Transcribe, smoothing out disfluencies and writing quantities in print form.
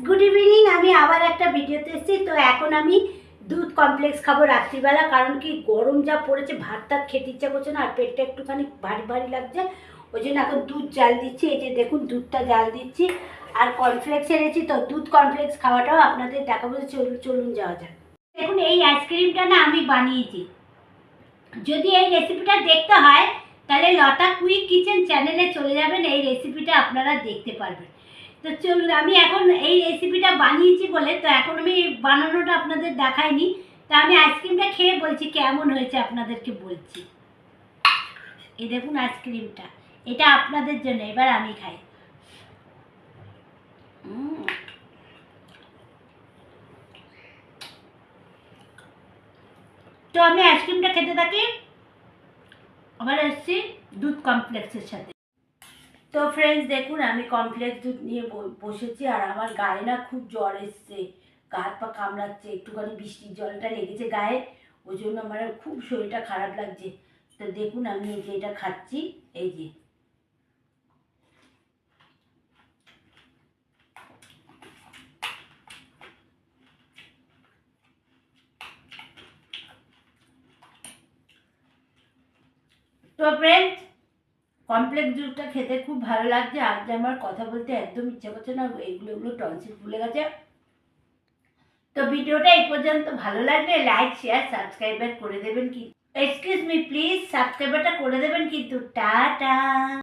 Good evening. আমি আবার একটা ভিডিওতে এসেছি। তো এখন আমি দুধ কমপ্লেক্স খাবো রাত্রিবেলা, কারণ কি গরম যা পড়েছে, ভাত টাত খেতে ইচ্ছা করছে না, আর পেটটা একটুখানি ভারী ভারী লাগছে। ওই জন্য এখন দুধ জাল দিচ্ছি। এই যে দেখুন, দুধটা জাল দিচ্ছি আর কর্নফ্লেক্স এনেছি, তো দুধ কর্নফ্লেক্স খাওয়াটাও আপনাদের দেখাবো। চলুন যাওয়া যাক। দেখুন, এই আইসক্রিমটা না আমি বানিয়েছি। যদি এই রেসিপিটা দেখতে হয় তাহলে লতা কুইক কিচেন চ্যানেলে চলে যাবেন, এই রেসিপিটা আপনারা দেখতে পারবেন। তো চলুন, আমি এখন এই রেসিপিটা বানিয়েছি বলে, তো এখন আমি বানানোটা আপনাদের দেখাইনি। তো আমি আইসক্রিমটা খেয়ে বলছি কেমন হয়েছে, আপনাদেরকে বলছি। এই দেখুন আইসক্রিমটা, এটা আপনাদের জন্য। এবার আমি খাই। তো আমি আইসক্রিমটা খেতে থাকি। আবার এসছি দুধ কমপ্লেক্সের সাথে। তো ফ্রেন্ডস দেখুন, আমি কমপ্লেক্স দুধ নিয়ে বসেছি, আর আমার গায়ে না খুব জ্বর এসছে, গা হাত পা কামড়াচ্ছে, একটুখানি বৃষ্টির জলটা লেগেছে গায়ে, ওই জন্য আমার খুব শরীরটা খারাপ লাগছে। তো দেখুন, আমি এই যে এটা খাচ্ছি, এই যে। তো ফ্রেন্ডস, কমপ্লেক্স জুসটা খেতে খুব ভালো লাগছে। আজ আমার কথা বলতে একদম ইচ্ছা করছে না, এগুলো টনসিল ফুলে গেছে। তো ভিডিওটা এই পর্যন্ত ভালো লাগলে লাইক শেয়ার সাবস্ক্রাইবার করে দেবেন, কি এক্সকিউজ মি প্লিজ, সাবস্ক্রাইবারটা করে দেবেন কিন্তু। টাটা।